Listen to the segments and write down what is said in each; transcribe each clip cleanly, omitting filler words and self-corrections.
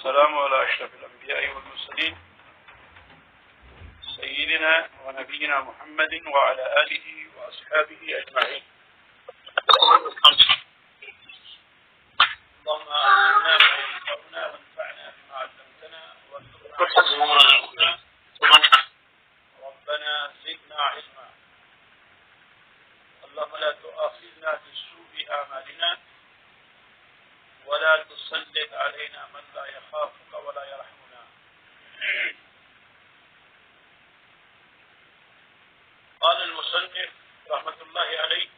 والسلام على أشرف الأنبياء والمرسلين سيدنا ونبينا محمد وعلى آله وأصحابه أجمعين. اللهم علمنا ما ينفعنا وانفعنا بما علمتنا وارزقنا ربنا زدنا علما. اللهم لا تؤاخذنا بسوء أعمالنا ولا تسلط علينا من لا يخافك ولا يرحمنا. قال المصنف رحمة الله عليه: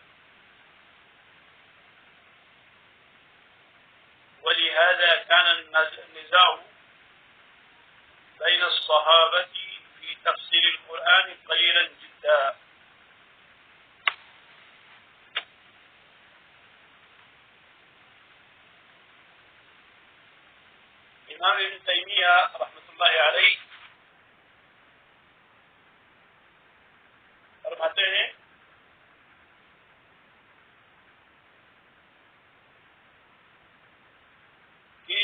ولهذا كان النزاع بين الصحابة في تفسير القرآن قليلا جدا. امام ابن تیمیہ رحمۃ اللہ علیہ فرماتے ہیں کہ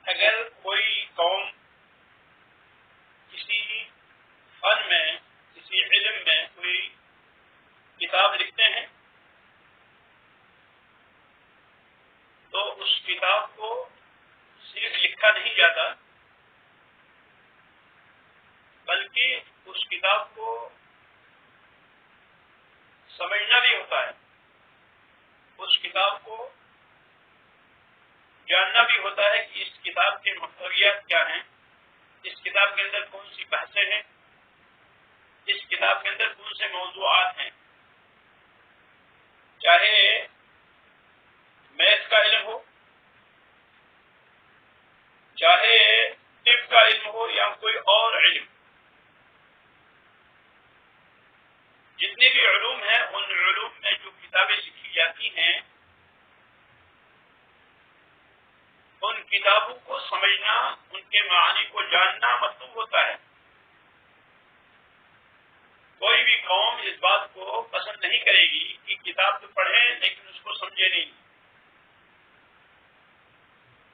اگر کوئی قوم کسی فن میں کسی علم میں کوئی کتاب لکھتے ہیں تو اس کتاب کو صرف لکھا نہیں جاتا بلکہ اس کتاب کو سمجھنا بھی ہوتا ہے، اس کتاب کو جاننا بھی ہوتا ہے کہ اس کتاب کے محتویات کیا ہیں، اس کتاب کے اندر کون سی بحثیں ہیں، اس کتاب کے اندر کون سے موضوعات ہیں، چاہے میتھ کا علم ہو، چاہے طب کا علم ہو یا کوئی اور علم. جتنے بھی علوم ہیں ان علوم میں جو کتابیں لکھی جاتی ہیں ان کتابوں کو سمجھنا، ان کے معانی کو جاننا مطلوب ہوتا ہے. کوئی بھی قوم اس بات کو پسند نہیں کرے گی کہ کتاب تو پڑھیں لیکن اس کو سمجھے نہیں.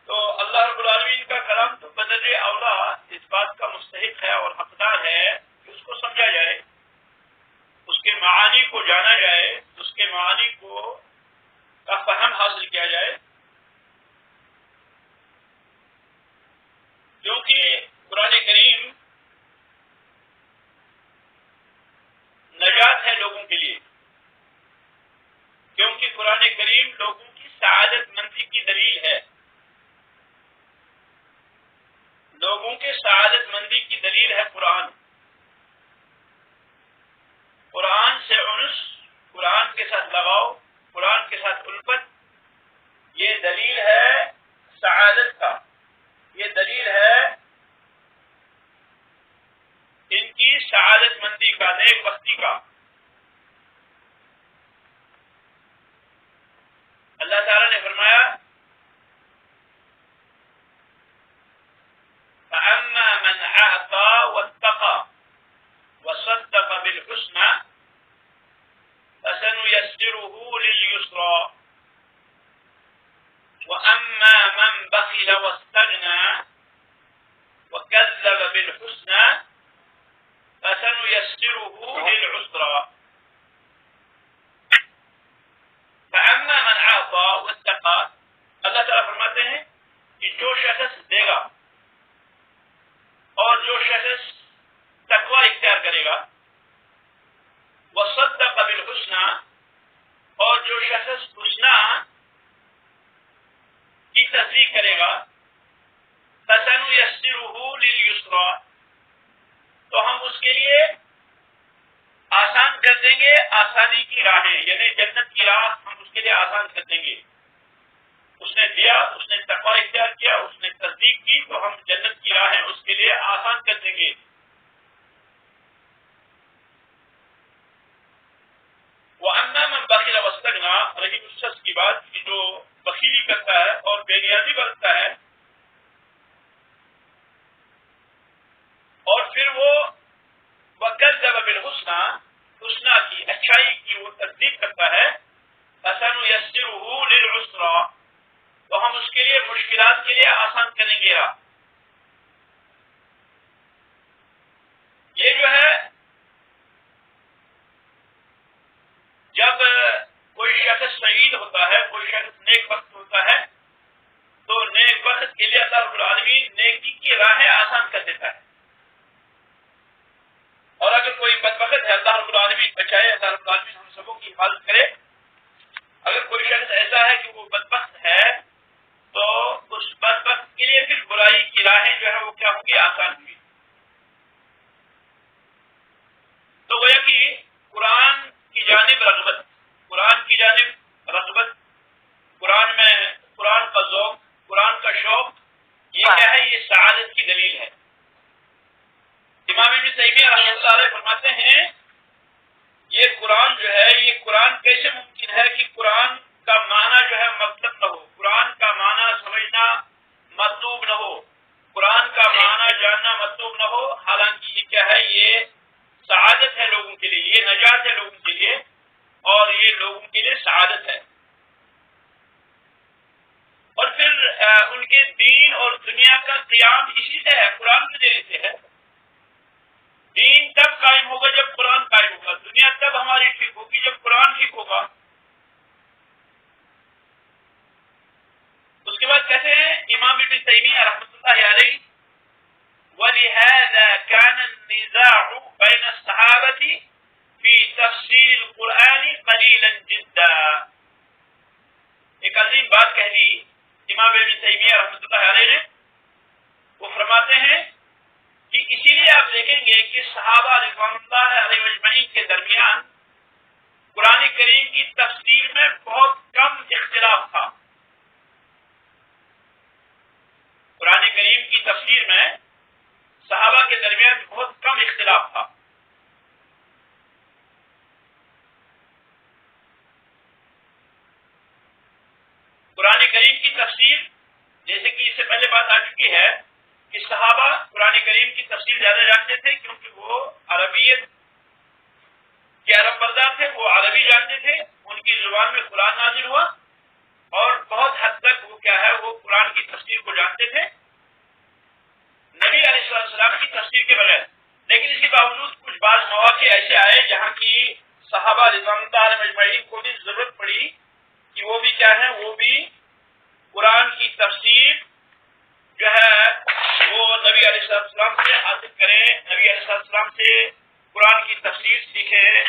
تو اللہ رب العالمین کا کلام تو بدر اولا اس بات کا مستحق ہے اور حقدار ہے کہ اس کو سمجھا جائے، اس کے معانی کو جانا جائے، اس کے معانی کا فہم حاصل کیا جائے. کیونکہ قرآن کریم نجات ہے لوگوں کے لیے، کیونکہ قرآن کریم لوگوں کی سعادت مندی کی دلیل ہے، لوگوں کے سعادت مندی کی دلیل ہے قرآن. قرآن سے انس، قرآن کے ساتھ لگاؤ، قرآن کے ساتھ الفت، یہ دلیل ہے سعادت کا، یہ دلیل ہے ان کی سعادت مندی کا، نیک بختی کا. اللہ تعالیٰ نے فرمایا: فَأَمَّا مَنْ أَعْطَى وَاتَّقَى وَصَدَّقَ بِالْحُسْنَى فَسَنُيَسِّرُهُ لِلْيُسْرَى وَأَمَّا مَنْ بَخِلَ وَاسْتَغْنَى وَكَذَّبَ بِالْحُسْنَى فَسَنُيَسِّرُهُ لِلْعُسْرَى. فَأَمَّا مَنْ أَعْطَى وَاتَّقَى، اللہ تعالیٰ فرماتے ہیں کہ جو شخص دے گا اور جو شخص تقوی اختیار کرے گا، وَصَدَّقَ بِالْحُسْنَى، اور جو شخص حسنى کی تصدیق کرے گا، فَسَنُيَسِّرُهُ لِلْيُسْرَى، تو ہم اس کے لیے آسان کر دیں گے آسانی کی راہیں، یعنی جنت کی راہ ہم اس کے لیے آسان کر دیں گے. اس نے دیا، اس نے تقوی اختیار کیا، اس نے تصدیق کی، تو ہم جنت کی راہیں اس کے لیے آسان کر دیں گے. وَأَمَّا مَنْ بَخِلَ وَاسْتَغْنَى، رہی اس شخص کی بات کہ جو بخیلی کرتا ہے اور بے نیازی برتتا ہے اور پھر وہ وَكَذَّبَ بِالْحُسْنَى، حسنہ کی، اچھائی کی وہ تصدیق کرتا ہے، سعید ہوتا ہے، کوئی شخص نیک بخت ہوتا ہے، تو نیک بخت کے لیے اللہ رب العالمین نیکی کی راہیں آسان کر دیتا ہے. اور اگر کوئی بدبخت ہے، اللہ رب العالمین بچائے، اللہ رب العالمین ہم سبوں کی حفاظت کرے. اگر کوئی شخص ایسا ہے کہ وہ بدبخت ہے تو اس بدبخت کے لیے پھر برائی کی راہیں جو ہے وہ کیا ہوں گی؟ آسان ہوگی. تو گویا کہ قرآن کی جانب رغبت، قرآن کی جانب رغبت، قرآن میں قرآن کا ذوق، قرآن کا شوق، یہ کیا ہے؟ یہ سعادت کی دلیل ہے. امام ابن تیمیہ رحمۃ اللہ علیہ فرماتے ہیں یہ قرآن جو ہے، یہ قرآن کیسے ممکن ہے کہ قرآن کا معنی جو ہے مطلب نہ ہو، قرآن کا معنی سمجھنا مطلوب نہ ہو، قرآن کا معنی جاننا مطلوب نہ ہو، حالانکہ یہ کیا ہے؟ یہ سعادت ہے لوگوں کے لیے، یہ نجات ہے لوگوں کے لیے، اور یہ لوگوں کے لیے سعادت ہے. اور پھر ان کے دین اور دنیا کا قیام اسی سے ہے، قرآن کے ذریعے سے ہے. دین تب قائم ہوگا جب قرآن قائم ہوگا، دنیا تب ہماری ٹھیک ہوگی جب قرآن ٹھیک ہوگا. اس کے بعد کہتے ہیں امام ابن تیمیہ رحمۃ اللہ علیہ وَلِهَذَا كَانَ النِّزَاعُ بَيْنَ الصَّحَابَةِ فِي تَفْسِيرِ الْقُرْآنِ قَلِيلًا جِدًّا. ایک عظیم بات کہہ دی امام ابن تیمیہ رحمۃ اللہ علیہ نے. وہ فرماتے ہیں کہ اسی لیے آپ دیکھیں گے کہ صحابہ رضوان اللہ علیہ اجمعین کے درمیان قرآن کریم کی تفسیر میں بہت کم اختلاف تھا. قرآن کریم کی تفسیر میں صحابہ کے درمیان بہت کم اختلاف تھا. قرآن کریم کی تفسیر، جیسے کہ اس سے پہلے بات آ چکی ہے کہ صحابہ قرآن کریم کی تفسیر زیادہ جانتے تھے کیونکہ وہ عربیت کے عرب بردار تھے، وہ عربی جانتے تھے، ان کی زبان میں قرآن نازل ہوا اور بہت حد تک وہ کیا ہے؟ وہ قرآن کی تفسیر کو جانتے تھے نبی علیہ السلام کی تفسیر کے بغیر. لیکن اس کے باوجود کچھ بعض مواقع ایسے آئے جہاں کی صحابہ رضوان اللہ علیہ اجمعین کو بھی ضرورت پڑی کہ وہ بھی کیا ہے؟ وہ بھی قرآن کی تفسیر جو ہے وہ نبی علیہ السلام سے حاصل کریں، نبی علیہ السلام سے قرآن کی تفسیر سیکھیں،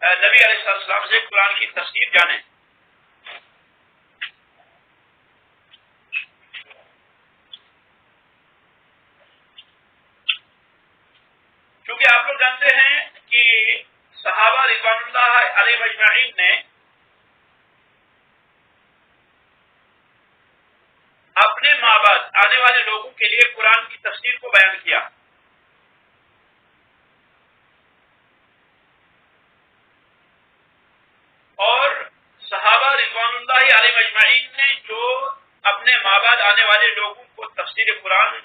نبی علیہ السلام سے قرآن کی تفسیر جانیں. کیونکہ آپ لوگ جانتے ہیں کہ صحابہ رضوان اللہ علیہ اجمعین نے اپنے ماں بعد آنے والے لوگوں کے لیے قرآن کی تفسیر کو بیان کیا. اور صحابہ رضوان اللہ علیہ اجمعین نے جو اپنے ماں بعد آنے والے لوگوں کو تفسیر قرآن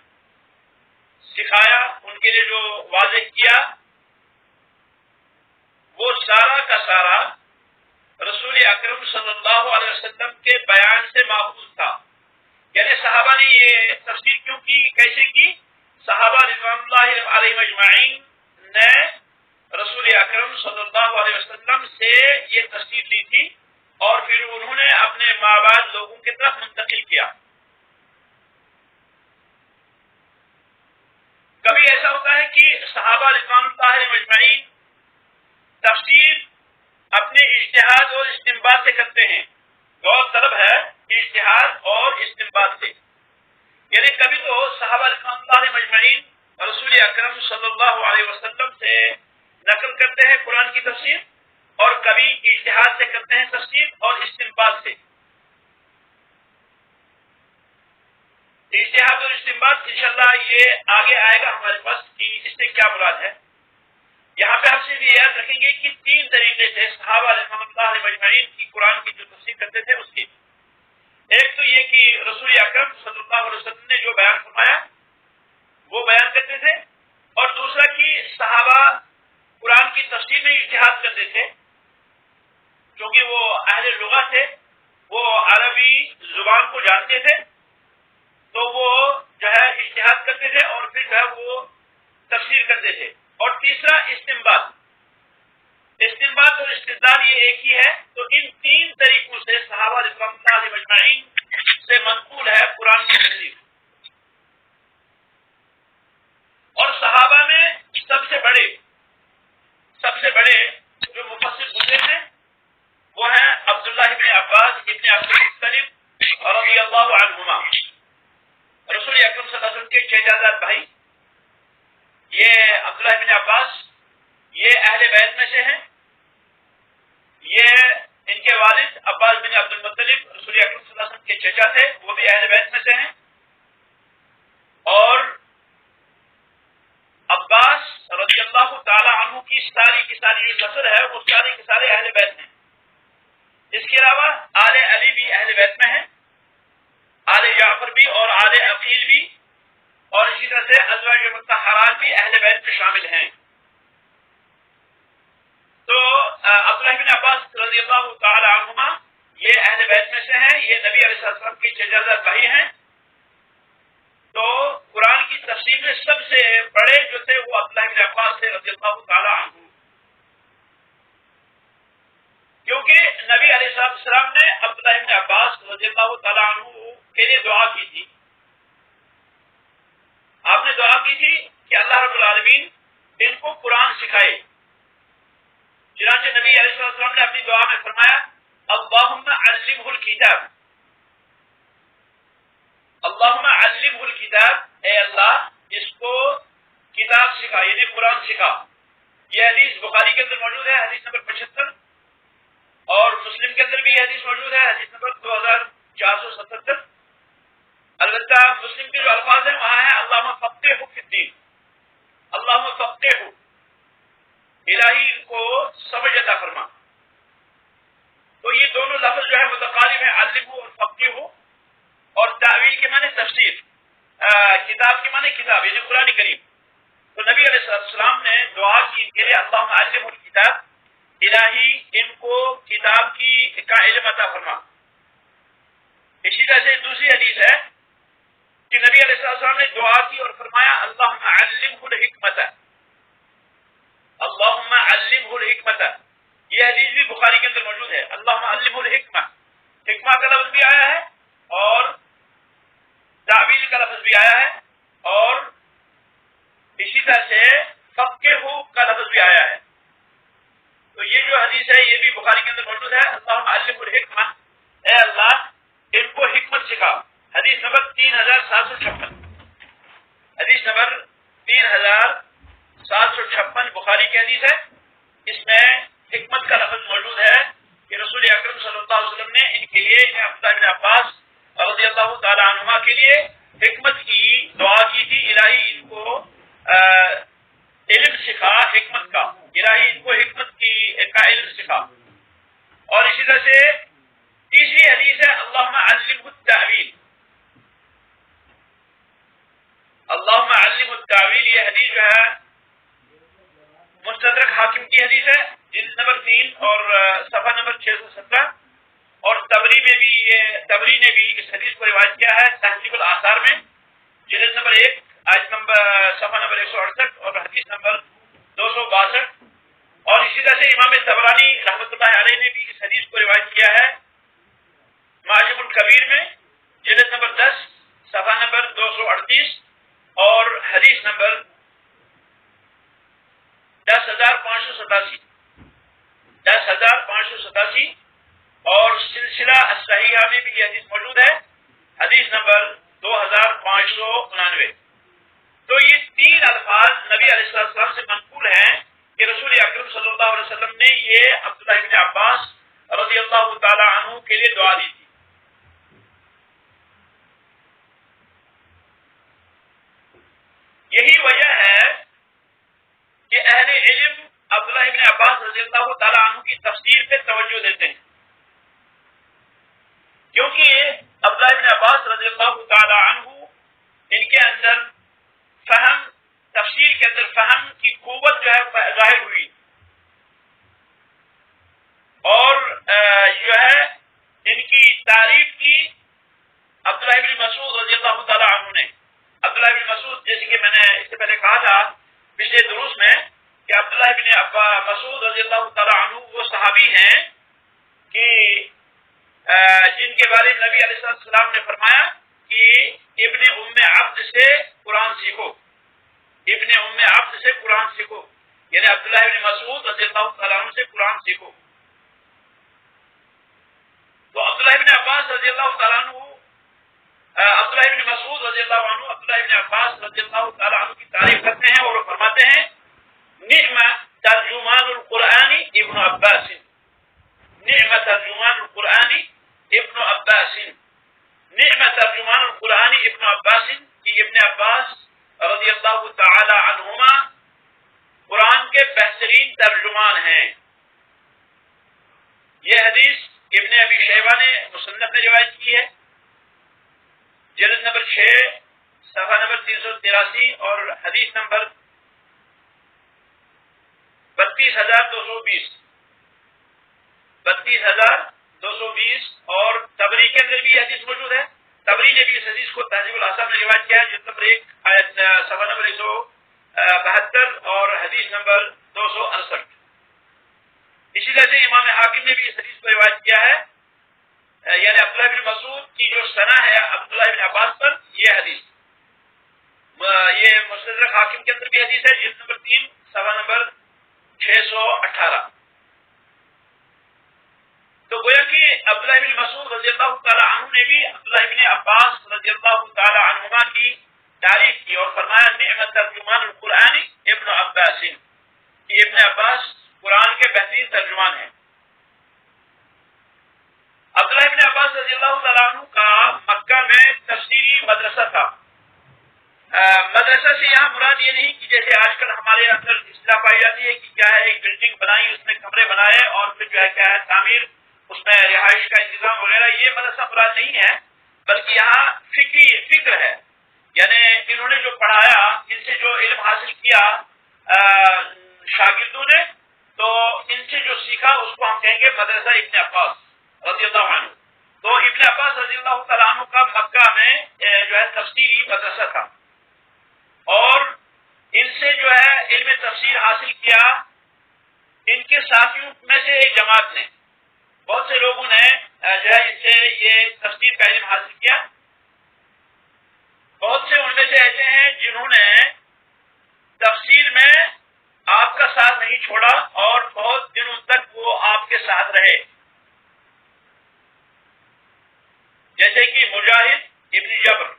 سکھایا، ان کے لیے جو واضح کیا، وہ سارا کا سارا رسول اکرم صلی اللہ علیہ وسلم کے بیان سے ماخوذ تھا. یعنی صحابہ نے یہ تفسیر کیوں کی، کیسے کی؟ صحابہ رضوان اللہ علیہ اجمعین نے رسول اکرم صلی اللہ علیہ وسلم سے یہ تفسیر لی تھی اور پھر انہوں نے اپنے ماں بعد لوگوں کی طرف منتقل کیا. کبھی ایسا ہوتا ہے کہ صحابہ رضوان اللہ علیہ اجمعین تفسیر اپنے اجتہاد اور استنباط سے کرتے ہیں. غور طلب ہے اجتہاد اور استنباط سے. یعنی کبھی تو صحابہ رضوان اللہ علیہ اجمعین رسول اکرم صلی اللہ علیہ وسلم سے نقل کرتے ہیں قرآن کی تفسیر، اور کبھی اجتہاد سے کرتے ہیں تفسیر اور استنباط سے. اجتہاد اور استنباط انشاءاللہ یہ آگے آئے گا ہمارے پاس کہ اس سے کیا مراد ہے. یہاں پہ ہم صرف یہ یاد رکھیں گے کہ تین طریقے سے صحابہ رضوان اللہ علیہ اجمعین کی قرآن کی جو تفسیر کرتے تھے اس کی. ایک تو یہ کہ رسول اکرم صلی اللہ علیہ وسلم نے جو بیان فرمایا وہ بیان کرتے تھے، اور دوسرا کہ صحابہ قرآن کی تفسیر میں اجتہاد کرتے تھے کیونکہ وہ اہل لغت تھے، وہ عربی زبان کو جانتے تھے، تو وہ جو ہے اجتہاد کرتے تھے اور پھر جو ہے وہ تفسیر کرتے تھے. اور تیسرا استنباط. استنباط اور استدلال یہ ایک ہی ہے. تو ان تین طریقوں سے صحابہ رضوان اللہ علیہم اجمعین سے منقول ہے قرآن کی تفسیر. اور صحابہ میں سب سے بڑے جو مفسر گزرے ہیں وہ ہیں عبداللہ ابن عباس ابن عبد المطلب رضی اللہ عنہما. رسول اکرم صلی اللہ علیہ وسلم کے چچا بھائی یہ عبداللہ ابن عباس یہ اہل بیت میں سے ہیں. یہ ان کے والد عباس بن عبد المطلب رسول اکرم صلی اللہ علیہ وسلم کے چچا تھے, وہ بھی اہل بیت میں سے ہیں. اور عباس رضی اللہ تعالی عنہ کی ساری جو نسل ہے وہ سارے اہل بیت ہیں. اس کے علاوہ آل علی بھی اہل بیت میں ہیں, آل جعفر بھی اور آل عقیل بھی, اور اسی طرح سے ازواج مطہرات بھی اہل بیت میں شامل ہیں. تو عبداللہ بن عباس رضی اللہ تعالی عنہما یہ اہل بیت میں سے ہیں, یہ نبی علیہ السلام کے چچا بھائی ہیں. تو قرآن کی تفسیر میں سب سے بڑے جو تھے وہ عبداللہ بن عباس سے رضی اللہ تعالی عنہ, کیونکہ نبی علیہ السلام نے عبداللہ بن عباس رضی اللہ تعالی عنہ کے لیے دعا کی تھی. آپ نے دعا کی تھی کہ اللہ رب العالمین ان کو قرآن سکھائے. چنانچہ نبی علیہ السلام نے اپنی دعا میں فرمایا اللہم علمہ الکتاب, اللہم علمہ الکتاب, اے اللہ اس کو کتاب سکھا یعنی قرآن سکھا. یہ حدیث بخاری کے اندر موجود ہے, حدیث نمبر 75, اور مسلم کے اندر بھی یہ حدیث موجود ہے, حدیث نمبر 2477. البتہ مسلم کے جو الفاظ ہیں وہاں ہے اللہم فقہہ فی الدین, اللہم فقہہ, الہی ان کو سمجھ عطا فرما. تو یہ دونوں لفظ جو ہے متقارب ہیں, علمہ اور فقہہ. اور تعویل کے معنی تفسیر, کتاب کے معنی کتاب یعنی قرآن کریم. تو نبی علیہ السلام نے دعا کی کہ اللہم علمہ الکتاب, الہی ان کو کتاب کا علم عطا فرما. اسی طرح سے دوسری حدیث ہے کہ نبی علیہ السلام نے دعا کی اور فرمایا اللہم علمہ الحکمت, اللہم علمہ الحکمت. یہ حدیث بھی بخاری کے اندر موجود ہے. اللہم علمہ الحکمہ, حکمہ کا لفظ بھی آیا ہے اور تعویل کا لفظ بھی آیا ہے, اور اسی طرح سے فقہہ کا لفظ بھی آیا ہے. تو یہ جو حدیث ہے یہ بھی بخاری کے اندر موجود ہے. اللہم علمہ الحکمہ, اے اللہ ان کو حکمت سکھا. حدیث نمبر 3756, حدیث نمبر 3756 بخاری کی حدیث ہے. اس میں حکمت کا لفظ موجود ہے کہ رسول اکرم صلی اللہ علیہ وسلم نے ان کے لیے عبداللہ بن عباس رضی اللہ تعالی عنہما کے لیے حکمت کی دعا کی تھی, الہی ان کو علم سکھا حکمت کا, الہی ان کو حکمت کا علم سکھا. اور اسی طرح سے تیسری حدیث ہے اللہم علمہ التعویل, اللہم علمہ التعویل. یہ حدیث جو ہے مستدرک حاکم کی حدیث ہے, جلد نمبر 3 اور صفحہ نمبر 617. اور تبری نے بھی اس حدیث کو روایت کیا ہے تحقیق الاثار میں, جلد نمبر 1 آیت نمبر صفحہ نمبر 168 اور حدیث نمبر 262. اور اسی طرح سے امام طبرانی رحمۃ اللہ علیہ نے بھی اس حدیث کو روایت کیا ہے معجم الکبیر میں, جلد نمبر 10 صفحہ نمبر 238 اور حدیث نمبر 10587. اور سلسلہ الصحیحہ میں بھی یہ حدیث موجود ہے, حدیث نمبر 2599. تو یہ تین الفاظ نبی علیہ السلام سے منقول ہیں کہ رسول اکرم صلی اللہ علیہ وسلم نے یہ عبداللہ بن عباس رضی اللہ تعالی عنہ کے لیے دعا دی تھی. یہی وجہ ہے کہ اہل علم عبداللہ بن عباس رضی اللہ تعالی عنہ کی تفسیر پہ توجہ دیتے ہیں, کیونکہ عبداللہ بن عباس رضی اللہ تعالی عنہ ان کے اندر فہم, تفسیر کے اندر فہم کی قوت جو ہے ظاہر ہوئی, اور جو ہے ان کی تعریف کی عبداللہ بن مسعود رضی اللہ تعالی عنہ نے. عبداللہ بن مسعود جیسے کہ میں نے اس سے پہلے کہا تھا پچھلے دروس میں کہ عبداللہ ابن مسعود رضی اللہ تعالیٰ عنہ وہ صحابی ہیں کہ جن کے بارے میں نبی علیہ السلام نے فرمایا کہ ابن ام عبد سے قرآن سیکھو، ابن ام عبد سے قرآن سیکھو، یعنی عبداللہ ابن مسعود رضی اللہ تعالیٰ عنہ سے قرآن سیکھو۔ تو عبداللہ ابن عباس رضی اللہ تعالیٰ عنہ، عبداللہ ابن مسعود رضی اللہ عنہ عبداللہ ابن عباس رضی اللہ تعالیٰ عنہ کی تعریف کرتے ہیں اور وہ فرماتے ہیں نعم ترجمان القرآن ابن عباس، نعم ترجمان القرآن ابن عباس، نعم ترجمان القرآن ابن عباس، کہ ابن عباس رضی اللہ تعالی عنہما قرآن کے بہترین ترجمان ہیں۔ یہ حدیث ابن ابی شیبہ نے مصنف میں روایت کی ہے، جلد نمبر 6 صفحہ نمبر 383 اور حدیث نمبر 32,220، 32,220، اور تبری کے اندر بھی یہ حدیث موجود ہے۔ تبری نے بھی اس حدیث کو تہذیب الاحکام میں روایت کیا ہے، جلد نمبر 1 آیت صفحہ نمبر 172 اور حدیث نمبر 268۔ اسی طرح سے امام حاکم نے بھی اس حدیث کو روایت کیا ہے، یعنی عبداللہ بن مسعود کی جو ثنا ہے عبداللہ بن عباس پر، یہ حدیث یہ مستدرک حاکم کے اندر بھی حدیث ہے، جلد نمبر 3 صفحہ نمبر 618۔ تو گویا کہ عبداللہ بن مسعود رضی اللہ تعالی عنہ نے بھی عبداللہ بن عباس رضی اللہ تعالی عنہما کی تعریف کی اور فرمایا نعم ترجمان القرآن ابن عباس، کہ ابن عباس قرآن کے بہترین ترجمان ہیں۔ عبداللہ بن عباس رضی اللہ تعالیٰ عنہ کا مکہ میں تفسیری مدرسہ تھا۔ مدرسہ سے یہاں مراد یہ نہیں کہ جیسے آج کل ہمارے اندر اصطلاح پائی جاتی ہے کہ کیا ہے ایک بلڈنگ بنائی، اس میں کمرے بنائے اور پھر جو ہے کیا ہے تعمیر، اس میں رہائش کا انتظام وغیرہ، یہ مدرسہ مراد نہیں ہے، بلکہ یہاں فکر ہے، یعنی انہوں نے جو پڑھایا، ان سے جو علم حاصل کیا شاگردوں نے، تو ان سے جو سیکھا اس کو ہم کہیں گے مدرسہ ابن عباس رضی اللہ عنہ۔ تو ابن عباس رضی اللہ تعالیٰ عنہ کا مکہ میں جو ہے تفسیری مدرسہ تھا، اور ان سے جو ہے علم تفسیر حاصل کیا ان کے ساتھیوں میں سے ایک جماعت نے، بہت سے لوگوں نے جو ہے اس سے یہ تفسیر کا علم حاصل کیا۔ بہت سے ان میں سے ایسے ہیں جنہوں نے تفسیر میں آپ کا ساتھ نہیں چھوڑا اور بہت دنوں تک وہ آپ کے ساتھ رہے، جیسے کہ مجاہد ابن جبر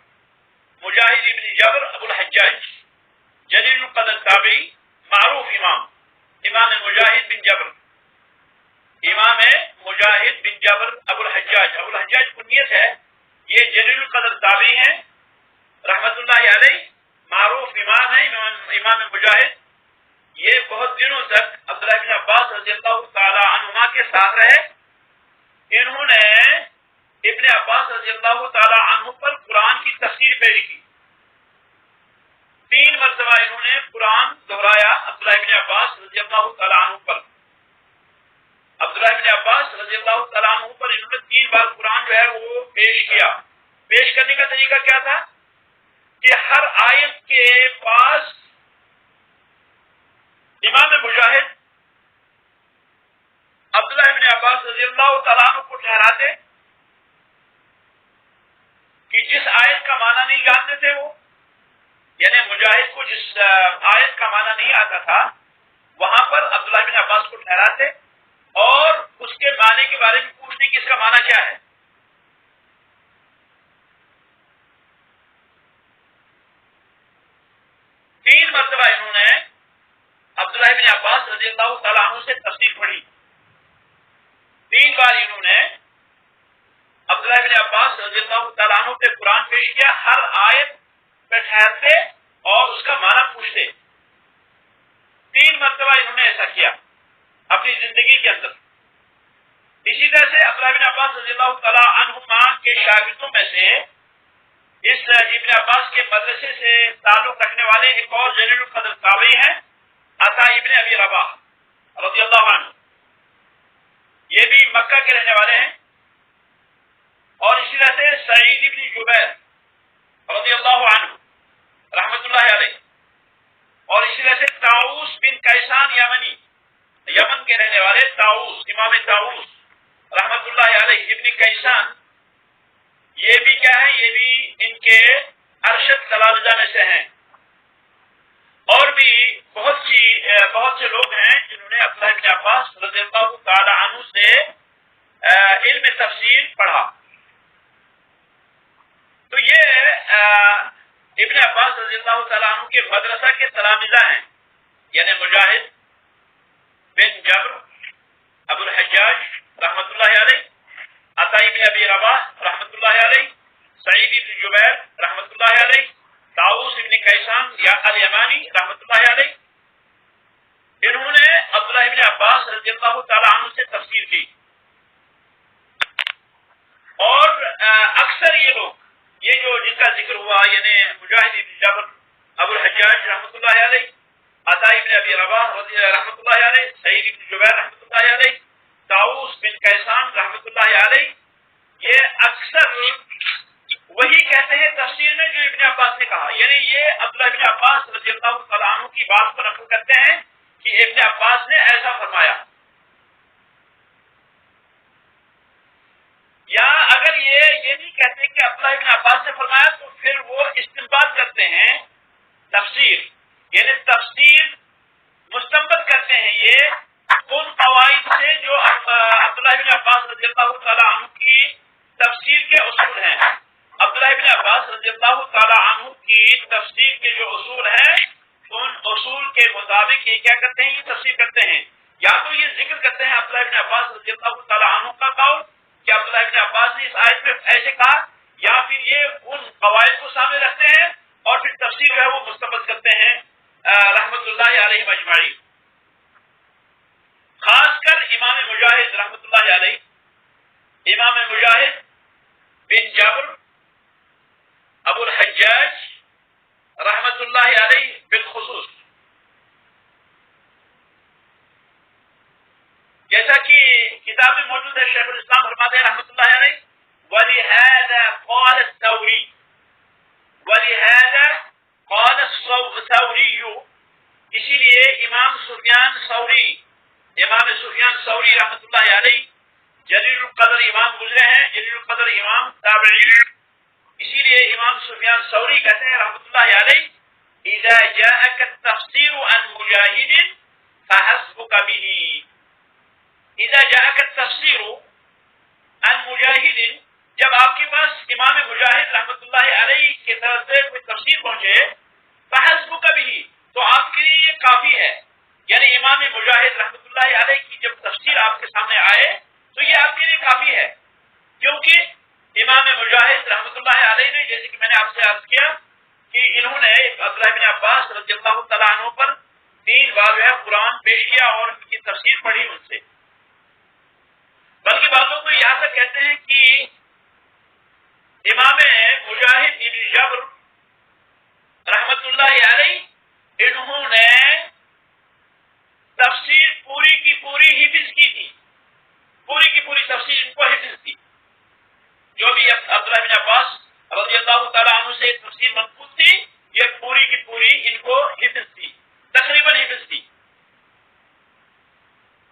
ابو الحجاج، جلیل القدر تابعی، معروف امام مجاہد بن جبر، امام مجاہد بن جبر ابو الحجاج کنیت ہے، یہ جلیل القدر تابعی ہیں رحمت اللہ علیہ، معروف امام ہے امام مجاہد۔ یہ بہت دنوں تک عبداللہ بن عباس رضی اللہ تعالی عنہما کے ساتھ رہے۔ انہوں نے ابن عباس رضی اللہ تعالی عنہ پر قرآن کی تفسیر پیش کی، 3 مرتبہ انہوں نے قرآن دہرایا عبداللہ بن عباس رضی اللہ تعالی عنہ پر۔ عبداللہ بن عباس رضی اللہ تعالی عنہ پر انہوں نے 3 بار قرآن جو ہے وہ پیش کیا۔ پیش کرنے کا طریقہ کیا تھا کہ ہر آیت کے پاس امام مجاہد عبداللہ بن عباس رضی اللہ تعالیٰ عنہ کو ٹھہراتے کہ جس آیت کا معنی نہیں جانتے تھے وہ، یعنی مجاہد کو جس آیت کا معنی نہیں آتا تھا، وہاں پر عبداللہ بن عباس کو ٹھہراتے اور اس کے معنی کے بارے میں پوچھتے کہ اس کا معنی کیا ہے۔ تین مرتبہ انہوں نے عبداللہ بن عباس رضی اللہ تعالیٰ عنہ سے تفسیر پڑھی، 3 بار انہوں نے عبداللہ بن عباس رضی اللہ تعالیٰ عنہ پہ قرآن پیش کیا، ہر آیت پہ ٹھہرتے اور اس کا معنی پوچھتے۔ 3 مرتبہ انہوں نے ایسا کیا اپنی زندگی کے اندر۔ اسی طرح سے عبداللہ بن عباس رضی اللہ تعالیٰ عنہما کے شاگردوں میں سے اس ابن عباس کے مدرسے سے تعلق رکھنے والے ایک اور جلیل القدر تابعی ہیں، عطا ابن ابی رباح رضی اللہ عنہ، یہ بھی مکہ کے رہنے والے ہیں۔ اور اسی طرح سے سعید ابن جبیر رضی اللہ عنہ رحمت اللہ علیہ، اور اسی طرح سے طاؤس بن کیسان یمنی، یمن کے رہنے والے طاؤس، امام طاؤس رحمت اللہ علیہ ابن کیسان، یہ بھی کیا ہے، یہ بھی ان کے ارشد تلامذہ میں سے ہیں. اور بھی بہت سے لوگ ہیں جنہوں نے عبداللہ ابن عباس رضی اللہ تعالی عنہ سے علم تفسیر پڑھا. تو یہ ابن عباس رضی اللہ تعالیٰ عنہ کے مدرسہ کے تلامذہ ہیں، یعنی مجاہد بن جبر ابو الحجاج رحمت اللہ علیہ، عطا بن ابی رباح رحمت اللہ علیہ، سعید بن جبیر رحمت اللہ علیہ، طاؤس بن کیسان یا الیمانی رحمت اللہ علیہ. انہوں نے عبداللہ بن عباس رضی اللہ تعالیٰ عنہ سے تفسیر کی. اور اکثر یہ لوگ، یہ جو جن کا ذکر ہوا، یعنی مجاہد بن جبر ابو الحجاج رحمۃ اللہ علیہ، عطا بن ابی رباح رحمۃ اللہ علیہ، سعید بن جبیر رحمۃ اللہ علیہ، طاؤس بن کیسان رحمۃ اللہ علیہ، یہ اکثر وہی کہتے ہیں تفسیر میں جو ابن عباس نے کہا. یعنی یہ عبداللہ بن عباس رضی اللہ تعالیٰ عنہ کی بات کو نقل کرتے ہیں کہ ابن عباس نے ایسا فرمایا. یا اگر یہ نہیں کہتے کہ عبداللہ ابن عباس نے فرمایا تو پھر وہ استنباط کرتے ہیں تفسیر، یعنی تفسیر مستنبط کرتے ہیں یہ ان قواعد سے جو عبداللہ ابن عباس رضی اللہ تعالیٰ عنہ کی تفسیر کے اصول ہیں. عبداللہ ابن عباس رضی اللہ تعالیٰ عنہ کی تفسیر کے جو اصول ہیں، ان اصول کے مطابق یہ کیا کرتے ہیں، یہ تفسیر کرتے ہیں. یا تو یہ ذکر کرتے ہیں عبداللہ ابن عباس رضی اللہ تعالیٰ عنہ کا قول کہ عبداللہ ابن عباس نے اس آیت میں ایسے کہا، یا پھر یہ ان قواعد کو سامنے رکھتے ہیں اور پھر تفسیر جو ہے وہ مستنبط کرتے ہیں رحمت اللہ علیہ مجمعین. خاص کر امام مجاہد رحمت اللہ علیہ، امام مجاہد بن جبر ابو الحجاج رحمت اللہ علیہ بالخصوص، جیسا کہ کتاب میں موجود ہے، شیخ الاسلام فرماتے ہیں رحمت اللہ علیہ وَلِهَذَا قَالَ الثَّوْرِي، وَلِهَذَا قَالَ الثَّوْرِيُّ، اسی لیے امام سفیان ثوری رحمت اللہ علیہ جلیل القدر امام گزرے ہیں، جلیل القدر امام تابعی. اسی لیے امام سفیان ثوری کہتے ہیں رحمت اللہ علیہ اذا جاءك التفسير عن مجاهد فحسبك به. اذا جاءك التفسير عن مجاهد، جب آپ کے پاس امام مجاہد رحمت اللہ علیہ کی طرف سے کوئی تفسیر پہنچے، فحسبك به، تو آپ کے لیے یہ کافی ہے. یعنی امام مجاہد رحمت اللہ علیہ کی جب تفسیر آپ کے سامنے آئے تو یہ آپ کے لیے کافی ہے. کیونکہ امام مجاہد رحمت اللہ علیہ نے، جیسے کہ میں نے آپ سے عرض کیا کہ انہوں نے عبداللہ بن عباس رضی اللہ تعالیٰ عنہ پر 3 بار جو ہے قرآن پیش کیا اور ان کی تفسیر پڑھی ان سے. بلکہ بعضوں کو یہاں تک کہتے ہیں کہ امام مجاہد بن جبر رحمت اللہ علیہ انہوں نے تفسیر پوری کی پوری حفظ کی تھی، پوری کی پوری تفسیر ان کو حفظ تھی. جو بھی عبداللہ بن عباس رضی اللہ تعالیٰ عنہ سے تفسیر منقول تھی، یہ پوری کی پوری ان کو حفظ تھی، تقریباً حفظ تھی.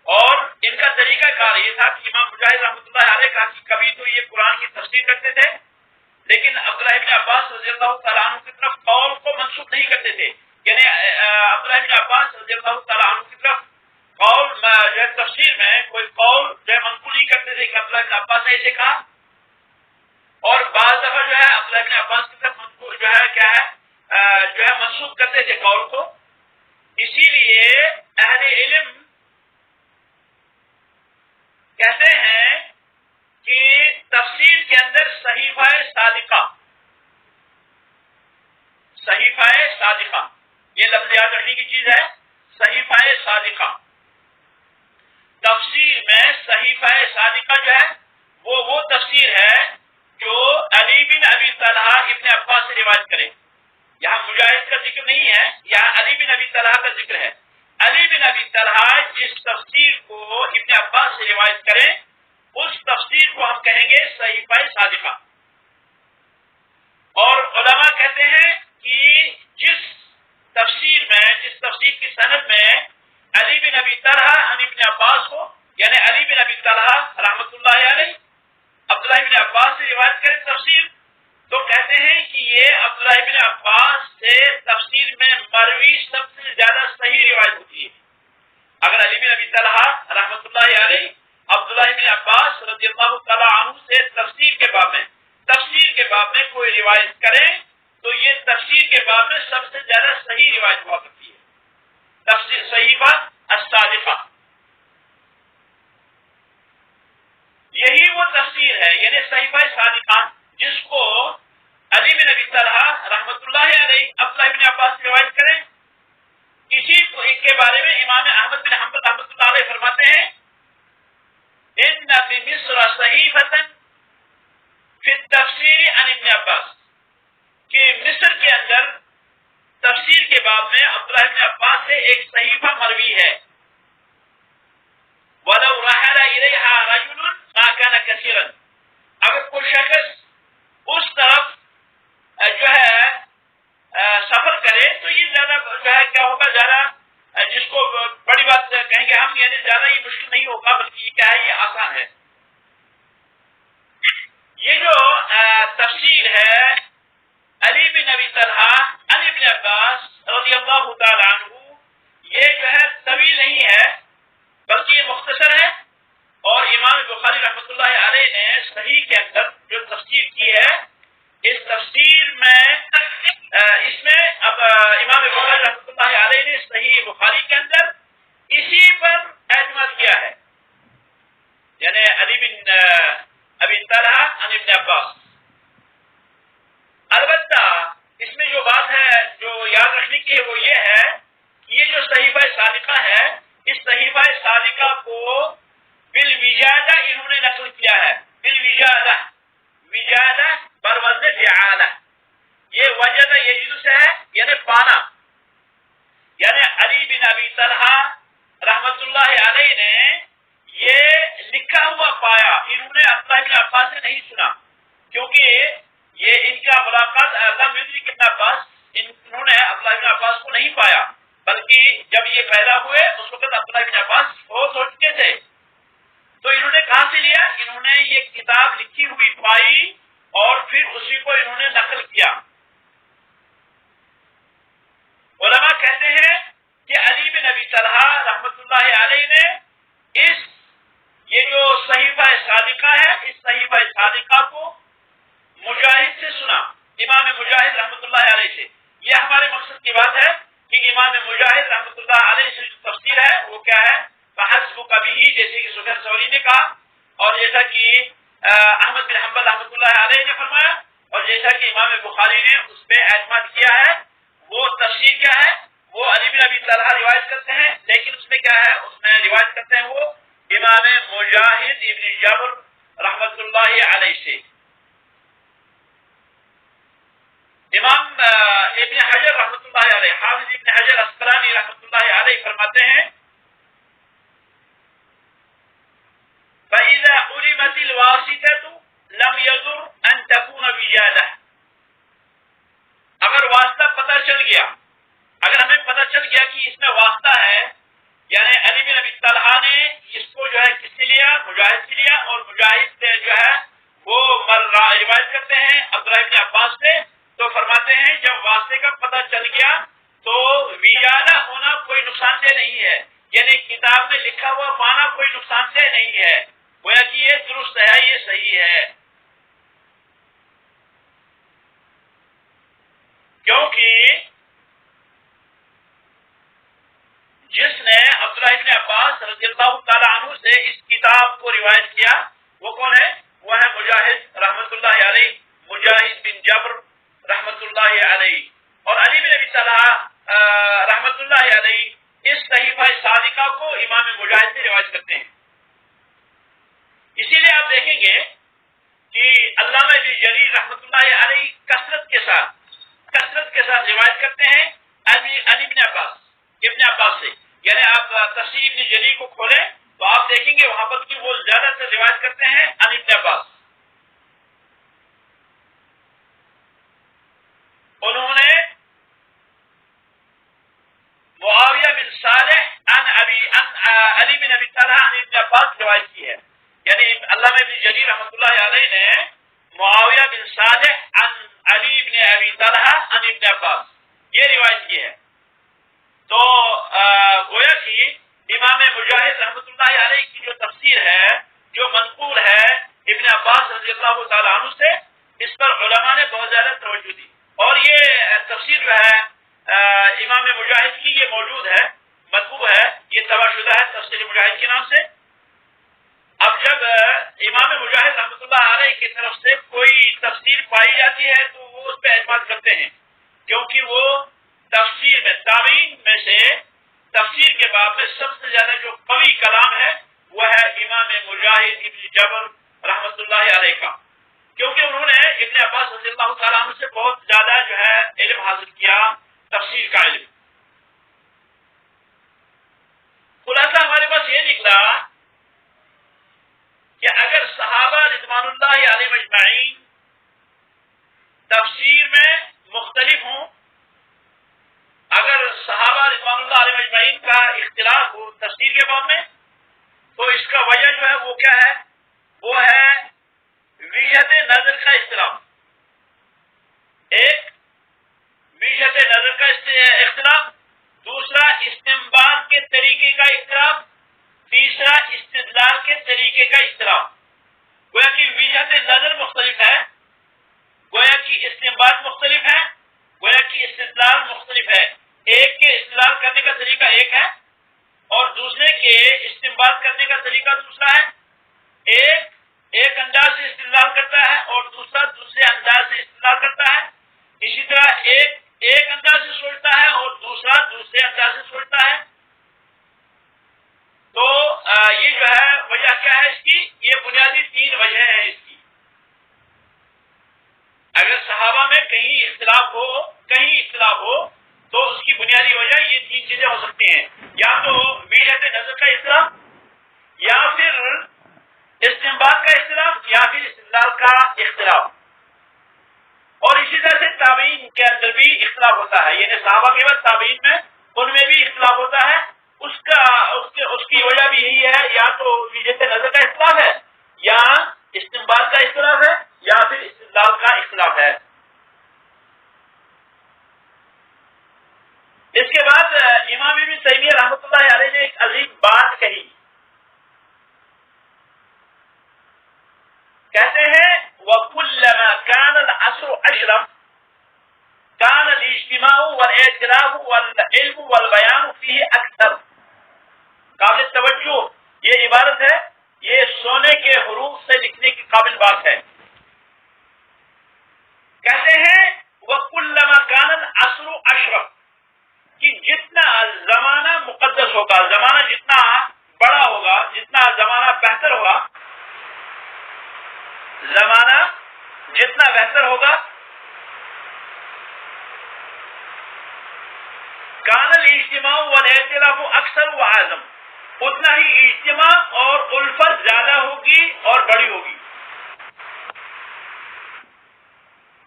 اور ان کا طریقہ کار یہ تھا کہ امام مجاہد رحمۃ اللہ علیہ کا کبھی تو یہ قرآن کی تفسیر کرتے تھے، لیکن عبداللہ بن عباس رضی اللہ تعالیٰ عنہ کی طرف قول کو منسوخ نہیں کرتے تھے. یعنی عبداللہ بن عباس رضی اللہ تعالیٰ عنہ کی طرف قول جو ہے تفسیر میں کوئی قول جو ہے منقول نہیں کرتے تھے کہ عبداللہ بن عباس نے اسے کہا. اور بعض دفعہ جو ہے عبداللہ بن عباس کی طرف جو ہے کیا ہے جو ہے منسوخ کرتے تھے قول کو. اسی لیے اہل علم کہتے ہیں کہ تفسیر کے اندر صحیفہ صادقہ یہ لفظ یاد رکھنے کی چیز ہے. صحیفہ صادقہ، تفسیر میں صحیفہ صادقہ جو ہے وہ تفسیر ہے جو علی بن ابی طلحہ ابن عباس سے روایت کرے. یہاں مجاہد کا ذکر نہیں ہے، یہاں علی بن ابی طلحہ کا ذکر ہے. علی بن ابی طلحہ جس تفسیر کو ابن عباس سے روایت کریں اس تفسیر کو ہم کہیں گے صحیفہ صادقہ. اور علماء کہتے ہیں کہ جس تفسیر میں، جس میں کوئی روایت کریں تو یہ تفسیر کے باب میں سب سے زیادہ صحیح روایت ہوا کرتی ہے، تفسیر صحیفہ الصادقہ، یہی وہ تفسیر ہے، یعنی صحیفہ صادقہ جس کو علی بن ابی طلحہ رحمۃ اللہ علیہ عبداللہ بن عباس سے روایت کریں، اسی کے بارے میں امام احمد بن حنبل رحمۃ اللہ علیہ فرماتے ہیں ان بمصر صحیفۃ فی التفسیر عن ابن عباس، کہ مصر کے اندر تفسیر کے باب میں عبداللہ بن عباس سے ایک صحیفہ مروی ہے، وَلَوْ رَحَلَ إِلَيْهَا رَجُلٌ مَا كَانَ كَثِيرًا، اگر کوئی شخص اس طرف جو ہے سفر کرے تو یہ زیادہ جو ہے کیا ہوگا، زیادہ جس کو بڑی بات کہیں گے ہم، یعنی زیادہ یہ مشکل نہیں ہوگا بلکہ یہ کیا ہے، یہ آسان ہے۔ یہ جو تفسیر ہے علی بن ابی طلحہ عن ابن عباس رضی اللہ تعالی عنہ، یہ جو ہے طویل نہیں ہے بلکہ یہ مختصر ہے، اور امام بخاری رحمۃ اللہ علیہ نے صحیح کے اندر جو تفسیر کی ہے، اس تفسیر میں اس میں اب امام بخاری رحمۃ اللہ علیہ نے صحیح بخاری کے اندر اسی پر اعتماد کیا ہے، یعنی علی بن ابی طلحہ عن ابن عباس۔ البتہ اس میں جو بات ہے جو یاد رکھنے کی ہے وہ یہ ہے کہ یہ جو صحیفہ صادقہ ہے، اس صحیفہ صادقہ کو بالوجادہ انہوں نے نقل کیا ہے، بالوجادہ، وجادہ بر وزن فعالہ، یہ وجد یجد سے ہے یعنی پانا، یعنی علی بن ابی طلحہ رحمت اللہ علیہ نے یہ لکھا ہوا پایا، انہوں نے عبداللہ بن عباس سے نہیں سنا، کیونکہ یہ ان کا ملاقات لم یدرک ابن عباس، انہوں نے عبداللہ بن عباس کو نہیں پایا، بلکہ جب یہ پیدا ہوئے اس وقت عبداللہ بن عباس فوت ہو چکے تھے، تو انہوں نے کہاں سے لیا، انہوں نے یہ کتاب لکھی ہوئی پائی اور پھر اسی کو انہوں نے نقل کیا۔ علماء کہتے ہیں کہ علی بن ابی طلحہ رحمت اللہ علیہ نے یہ جو صحیفہ صادقہ ہے، اس صحیفہ صادقہ کو مجاہد سے سنا، امام مجاہد رحمت اللہ علیہ سے۔ یہ ہمارے مقصد کی بات ہے کہ امام مجاہد رحمت اللہ علیہ سے جو تفسیر ہے وہ کیا ہے، فحسبک بہ، جیسے کہ سفیان ثوری نے کہا، اور جیسا کہ احمد بن حنبل رحمت اللہ علیہ نے فرمایا، اور جیسا کہ امام بخاری نے اس پہ اعتماد کیا ہے، وہ تفسیر کیا ہے، وہ علی بن ابی طلحہ روایت کرتے ہیں، لیکن اس میں کیا ہے، اس میں روایت کرتے ہیں وہ امام مجاہد ابن جبر رحمت اللہ علیہ سے۔ امام ابن حجر رحمت اللہ علیہ، حافظ ابن حجر اسقلانی رحمت اللہ علیہ فرماتے ہیں فَإِذَا عُلِمَتِ الْوَاسِطَةُ لَمْ يَضُرْ أَن تَكُونَ وِجَادَةً، اگر واسطہ پتہ چل گیا، اگر ہمیں پتہ چل گیا کہ اس میں واسطہ ہے، یعنی علی بن ابی طلحہ نے اس کو جو ہے کس سے لیا، مجاہد سے لیا، اور مجاہد سے جو ہے وہ روایت کرتے ہیں عبداللہ بن عباس سے، تو فرماتے ہیں جب واسطے کا پتہ چل گیا تو وجادہ ہونا کوئی نقصان دہ نہیں ہے، یعنی کتاب میں لکھا ہوا پانا کوئی نقصان دہ نہیں ہے، گویا کہ یہ درست ہے، یہ صحیح ہے، کیونکہ جس نے عبداللہ بن عباس رضی اللہ تعالی عنہ سے اس کتاب کو روایت کیا وہ کون ہے، وہ ہے مجاہد رحمت اللہ علیہ، مجاہد بن جبر رحمت اللہ علیہ، اور علی بن ابی طلحہ رحمت اللہ علیہ اس صحیفہ صادقہ کو امام مجاہد سے روایت کرتے ہیں۔ اسی لیے آپ دیکھیں گے کہ علامہ ابن جریر رحمت اللہ علیہ کثرت کے ساتھ روایت کرتے ہیں علی بن عباس، ابن عباس سے، یعنی آپ تفسیر ابن جریر کو کھولیں تو آپ دیکھیں گے وہاں پر کہ وہ زیادہ تر روایت کرتے ہیں علی بن عباس۔ انہوں نے معاویہ بن صالح عن علی بن ابی طلحہ عن ابن عباس روایت کی ہے، یعنی علامہ ابن جریر رحمۃ اللہ علیہ نے معاویہ بن صالح عن علی بن ابی طلحہ عن ابن عباس یہ روایت کی ہے، تو گویا کہ امام مجاہد رحمۃ اللہ علیہ کی جو تفسیر ہے، جو منقول ہے ابن عباس رضی اللہ تعالی عنہ سے، اس پر علماء نے بہت زیادہ توجہ دی، اور یہ تفسیر جو ہے امام مجاہد کی یہ موجود ہے، مطبوع ہے، یہ طبع شدہ ہے تفسیر مجاہد کے نام سے۔ اب جب امام مجاہد رحمۃ اللہ علیہ کی طرف سے کوئی تفسیر پائی جاتی ہے تو وہ اس پہ اعتماد کرتے ہیں، کیونکہ وہ تفسیر میں تابعین میں سے تفسیر کے باب میں سب سے زیادہ جو قوی کلام ہے وہ ہے امام مجاہد ابن جبر رحمۃ اللہ علیہ کا، کیونکہ انہوں نے ابن عباس رضی اللہ تعالیٰ عنہ سے بہت زیادہ جو ہے علم حاصل کیا، تفسیر کا علم۔ خلاصہ ہمارے پاس یہ نکلا کہ اگر صحابہ رضوان اللہ علیہ اجمعین تفسیر میں مختلف ہوں، اگر صحابہ رضوان اللہ علیہ اجمعین کا اختلاف ہو تفسیر کے باب میں، تو اس کا وجہ جو ہے وہ کیا ہے؟ وہ ہے وجہت نظر کا اختلاف۔ ایک وجہت نظر کا اختلاف، دوسرا استنباط کے طریقے کا اختلاف، تیسرا استدلال کے طریقے کا اختلاف۔ گویا کہ وجہت نظر مختلف ہے، گویا کہ استنباط مختلف ہے، گویا کہ استدلال مختلف ہے۔ ایک کے استدلال کرنے کا طریقہ ایک ہے اور دوسرے کے استنباط کرنے کا طریقہ دوسرا ہے۔ ایک انداز سے استدلال کرتا ہے اور دوسرا دوسرے انداز سے استدلال کرتا ہے۔ اسی طرح ایک انداز سے سوچتا ہے اور دوسرا دوسرے انداز سے سوچتا ہے۔ تو یہ جو ہے وجہ کیا ہے اس کی؟ یہ بنیادی تین وجہ ہیں اس کی۔ اگر صحابہ میں کہیں اختلاف ہو تو اس کی بنیادی وجہ یہ تین چیزیں ہو سکتی ہیں، یا تو وجہت نظر کا اختلاف، یا پھر استنباط کا اختلاف، یا پھر استدلال کا اختلاف۔ اور اسی طرح سے تابعین کے اندر بھی اختلاف ہوتا ہے، یعنی صحابہ کے بعد تابعین میں ان میں بھی اختلاف ہوتا ہے۔ اس کی وجہ بھی یہی ہے، یا تو وجہت نظر کا اختلاف ہے، یا استنباط کا اختلاف ہے، یا پھر استدلال کا اختلاف ہے۔ اس کے بعد امام ابن تیمیہ رحمۃ اللہ علیہ نے ایک عظیم بات کہی، کہتے ہیں وَكُلَّمَا كَانَ الْعَصْرُ أَشْرَفَ كَانَ الْاجْتِمَاعُ وَالْاعْتِرَافُ وَالْعِلْمُ وَالْبَيَانُ فِيهِ أَكْثَرُ۔ قابل توجہ یہ عبارت ہے، یہ سونے کے حروف سے لکھنے کی قابل بات ہے۔ کہتے ہیں وَكُلَّمَا كَانَ الْعَصْرُ أَشْرَفَ، کہ جتنا زمانہ مقدس ہوگا، زمانہ جتنا بڑا ہوگا، جتنا زمانہ بہتر ہوگا، زمانہ جتنا بہتر ہوگا، کان الاجتماع والائتلاف اکثر و اعظم، اتنا ہی اجتماع اور الفت زیادہ ہوگی اور بڑی ہوگی۔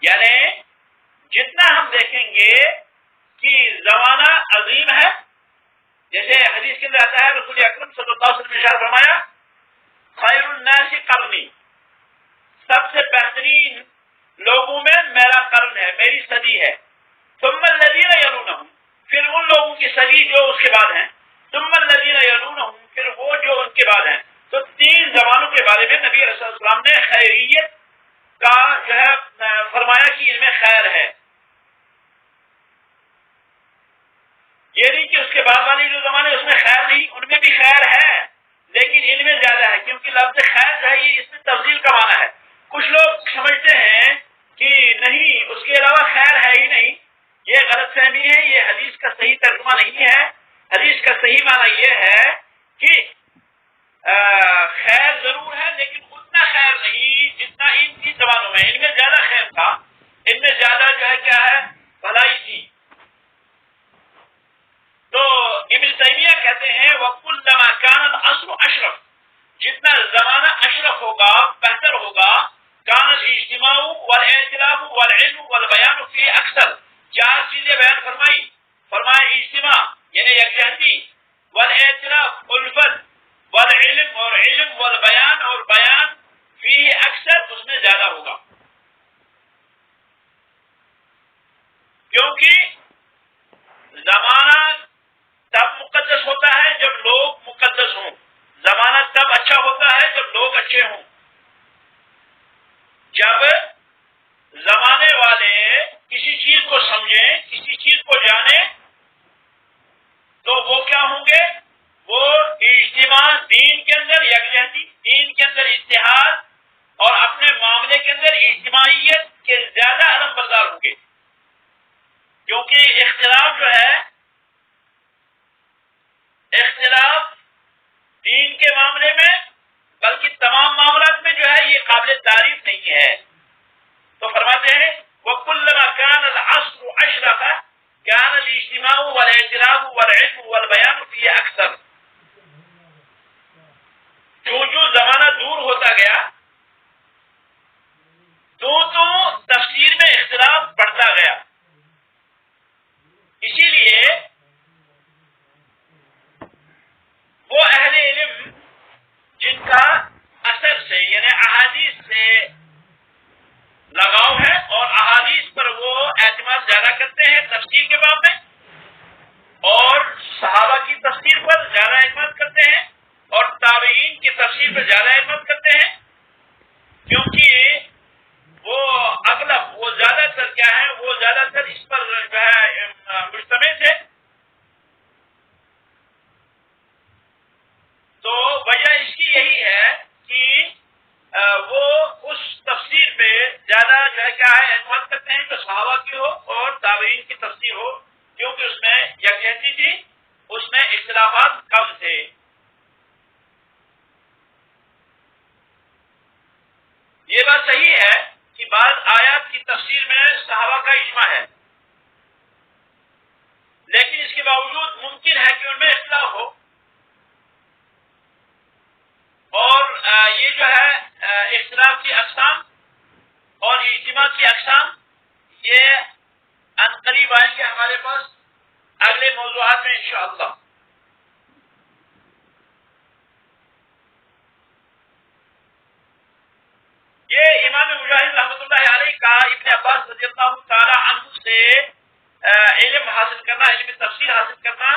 یعنی جتنا ہم دیکھیں گے کہ زمانہ عظیم ہے، جیسے حدیث کے اندر آتا ہے رسول اکرم صلی اللہ علیہ وسلم نے ارشاد فرمایا خیر الناس قرنی، سب سے بہترین لوگوں میں میرا قرن ہے، میری صدی ہے۔ ثم الذین یلونہم، پھر ان لوگوں کی صدی جو اس کے بعد ہیں، ثم الذین یلونہم، پھر وہ جو ان کے بعد ہیں۔ تو تین زمانوں کے بارے میں نبی علیہ السلام نے خیریت کا جو ہے فرمایا کہ ان میں خیر ہے۔ یہ نہیں کہ اس کے بعد والے جو زمانے اس میں خیر نہیں، ان میں بھی خیر ہے لیکن ان میں زیادہ ہے، کیونکہ لفظ خیر جو ہے یہ اس میں تفضیل کا معنی ہے۔ کچھ لوگ سمجھتے ہیں کہ نہیں اس کے علاوہ خیر ہے ہی نہیں، یہ غلط فہمی ہے، یہ حدیث کا صحیح ترجمہ نہیں ہے۔ حدیث کا صحیح معنی یہ ہے کہ خیر ضرور ہے لیکن اتنا خیر نہیں جتنا ان تین زمانوں میں، ان میں زیادہ خیر تھا، ان میں زیادہ جو ہے کیا ہے بھلائی تھی۔ تو ابن تیمیہ کہتے ہیں وَكُلَّمَا كَانَ الْعَصْرُ أَشْرَفَ، جتنا زمانہ اشرف ہوگا، بہتر ہوگا، كَانَ الْاجْتِمَاعُ وَالْاعْتِلَافُ وَالْعِلْمُ وَالْبَيَانُ فِيهِ أَكْثَرُ، چار چیزیں بیان فرمائی اجتماع یعنی یکجہتی، والاعتراف الفت، والعلم اور علم، والبیان اور بیان، فیہ اکثر اس میں زیادہ ہوگا۔ کیونکہ زمانہ تب مقدس ہوتا ہے جب لوگ مقدس ہوں، زمانہ تب اچھا ہوتا ہے جب لوگ اچھے ہوں۔ جب وہ کیا ہوں گے؟ وہ اجتماع، دین کے اندر یکجہتی، دین کے اندر اتحاد اور اپنے معاملے کے اندر اجتماعیت کے زیادہ علم بردار ہوں گے. کیونکہ اختلاف جو ہے، اختلاف دین کے معاملے میں بلکہ تمام معاملات میں جو ہے یہ قابل تعریف نہیں ہے. تو فرماتے ہیں وَكُلَّمَا كَانَ الْعَصْرُ أَشْرَفَ كَانَ الْاجْتِمَاعُ وَالْائْتِلَافُ وَالْعِلْمُ وَالْبَيَانُ فِيهِ أَكْثَرُ. جو زمانہ دور ہوتا گیا تو تفسیر میں اختلاف بڑھتا گیا. اسی لیے وہ اہل علم جن کا اثر سے یعنی احادیث سے لگاؤ ہے اور احادیث پر وہ اعتماد زیادہ کرتے ہیں تفسیر کے باب میں، اور صحابہ کی تفسیر پر زیادہ اعتماد کرتے ہیں اور تابعین کی تفسیر پر زیادہ اعتماد کرتے ہیں، کیونکہ وہ اغلب، وہ زیادہ تر کیا ہے، وہ زیادہ تر اس پر جو ہے مشتمل تھے. تو وجہ اس کی یہی ہے کہ وہ اس تفسیر پہ زیادہ جو ہے کیا ہے اعتماد کرتے ہیں جو صحابہ کی ہو اور تابعین کی تفسیر ہو، کیونکہ اس میں یکجہتی تھی، اس میں اختلافات کم تھے. یہ بات صحیح ہے کہ بعض آیات کی تفسیر میں صحابہ کا اجماع ہے، لیکن اس کے باوجود ممکن ہے کہ ان میں اختلاف ہو. اور یہ جو ہے اختلاف کی اقسام اور اجتماع کی اقسام یہ عنقریب آئیں گے ہمارے پاس اگلے موضوعات میں انشاءاللہ. یہ امام مجاہد رحمۃ اللہ علیہ کا ابن عباس رضی اللہ تعالی عنہ سے علم حاصل کرنا، علم تفسیر حاصل کرنا،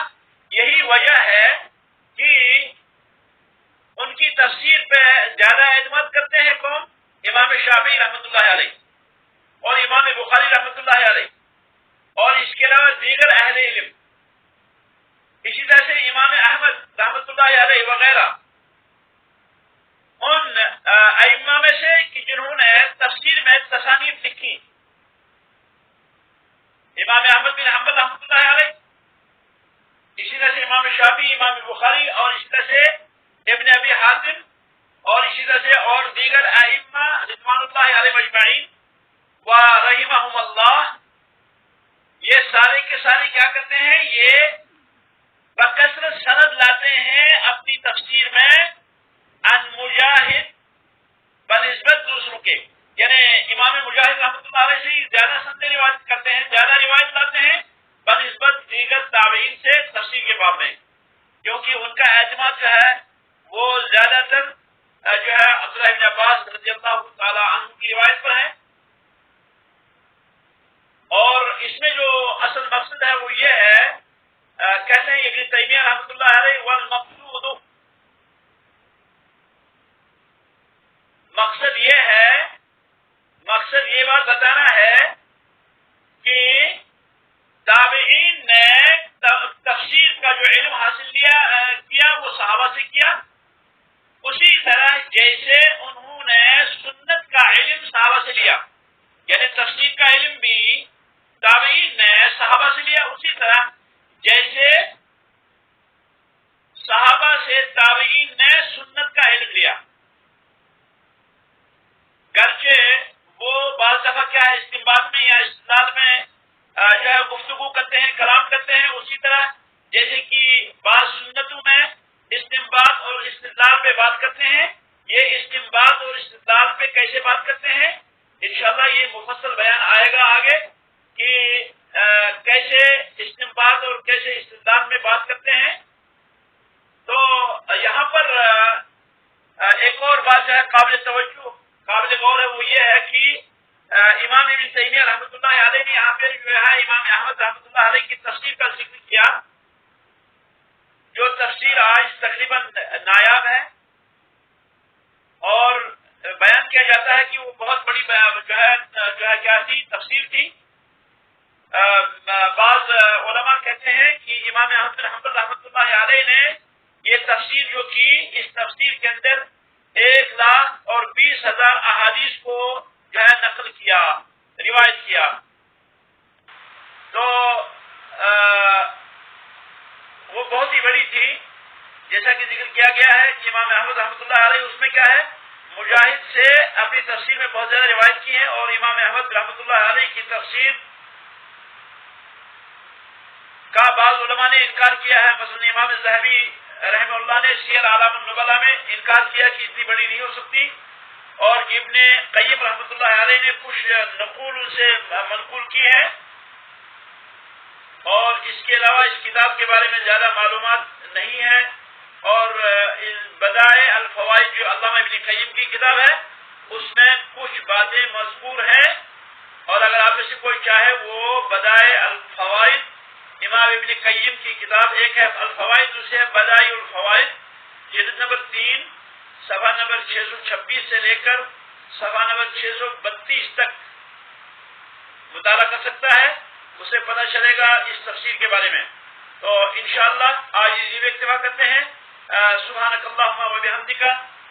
یہی وجہ ہے کہ ان کی تفسیر پہ زیادہ اعتماد کرتے ہیں کون؟ امام شافعی رحمۃ اللہ علیہ اور امام بخاری رحمۃ اللہ علیہ اور اس کے علاوہ دیگر اہل علم. اسی طرح سے امام احمد رحمۃ اللہ علیہ وغیرہ ان ائمہ میں سے کہ جنہوں نے تفسیر میں تصانیف لکھی. امام احمد بن حنبل رحمۃ اللہ علیہ، اسی طرح سے امام شافعی، امام بخاری اور اسی طرح سے ابن ابی حاتم اور اسی طرح سے اور دیگر ائمہ رضوان اللہ علیہ اجمعین و رحمہم اللہ، یہ سارے کے سارے کیا کرتے ہیں؟ یہ بکثرت سند لاتے ہیں اپنی تفسیر میں ان مجاہد بنسبت دوسروں کے، یعنی امام مجاہد رحمۃ اللہ علیہ سے زیادہ سند روایت کرتے ہیں، زیادہ روایت لاتے ہیں بنسبت دیگر تابعین سے تفسیر کے باب میں، کیونکہ ان کا اعتماد جو ہے وہ زیادہ تر جو ہے عبداللہ بن عباس رضی اللہ تعالی عنہ کی روایت پر ہے. اور اس میں جو اصل مقصد ہے وہ یہ ہے، کہتے ہیں ابن تیمیہ رحمۃ اللہ علیہ والمقصود، مقصد یہ ہے، مقصد یہ بات بتانا ہے کہ تابعین نے تفسیر کا جو علم حاصل کیا وہ صحابہ سے کیا، اسی طرح جیسے انہوں نے سنت کا علم صحابہ سے لیا، یعنی تفسیر کا علم بھی تابعین نے صحابہ سے لیا، اسی طرح جیسے صحابہ سے تابعین نے سنت کا علم لیا. گرچہ وہ بعض دفعہ کیا ہے استنباط میں یا استدلال میں جو ہے گفتگو کرتے ہیں، کلام کرتے ہیں، اسی طرح جیسے کہ بعض سنتوں میں استنباط اور استدلال پہ بات کرتے ہیں. یہ استنباط اور استدلال پہ کیسے بات کرتے ہیں انشاءاللہ یہ مفصل بیان آئے گا آگے کہ کیسے استنباط اور کیسے استدلال میں بات کرتے ہیں. تو یہاں پر ایک اور بات جو ہے قابل توجہ، قابل غور ہے، وہ یہ ہے کہ امام ابن تیمیہ رحمۃ اللہ علیہ نے یہاں پہ جو ہے امام احمد رحمۃ اللہ علیہ کی تفسیر کا ذکر کیا، جو تفسیر آج تقریباً نایاب ہے اور بیان کیا جاتا ہے کہ وہ بہت بڑی جو ہے کیا تھی تفسیر تھی. بعض علماء کہتے ہیں کہ امام احمد بن حنبل رحمۃ اللہ علیہ نے یہ تفسیر جو کی، اس تفسیر کے اندر 1,20,000 احادیث کو جو ہے نقل کیا، روایت کیا. تو وہ بہت ہی بڑی تھی. جیسا کہ ذکر کیا گیا ہے کہ امام احمد رحمۃ اللہ علیہ اس میں کیا ہے، مجاہد سے اپنی تفسیر میں بہت زیادہ روایت کی ہیں، اور امام احمد رحمۃ اللہ علیہ کی تفسیر کا بعض علماء نے انکار کیا ہے. مثلا امام ذہبی رحمہ اللہ نے سیر اعلام النبلاء میں انکار کیا کہ اتنی بڑی نہیں ہو سکتی، اور ابن قیم رحمۃ اللہ علیہ نے کچھ نقول سے منقول کی ہیں. اور اس کے علاوہ اس کتاب کے بارے میں زیادہ معلومات نہیں ہے. اور بدائع الفوائد جو علامہ ابن قیم کی کتاب ہے اس میں کچھ باتیں مذکور ہیں، اور اگر آپ میں سے کوئی چاہے وہ بدائع الفوائد امام ابن قیم کی کتاب، ایک ہے الفوائد، دوسرے ہے بدائع الفوائد، جلد نمبر 3 صفحہ نمبر 626 سے لے کر صفحہ نمبر 632 تک مطالعہ کر سکتا ہے، اسے پتہ چلے گا اس تفسیر کے بارے میں. تو انشاءاللہ آج اسی میں اکتفا کرتے ہیں. سبحانک اللہم و بحمدک،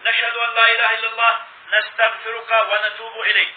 نشہد ان لا الہ الا اللہ، نستغفرک و نتوب الیک.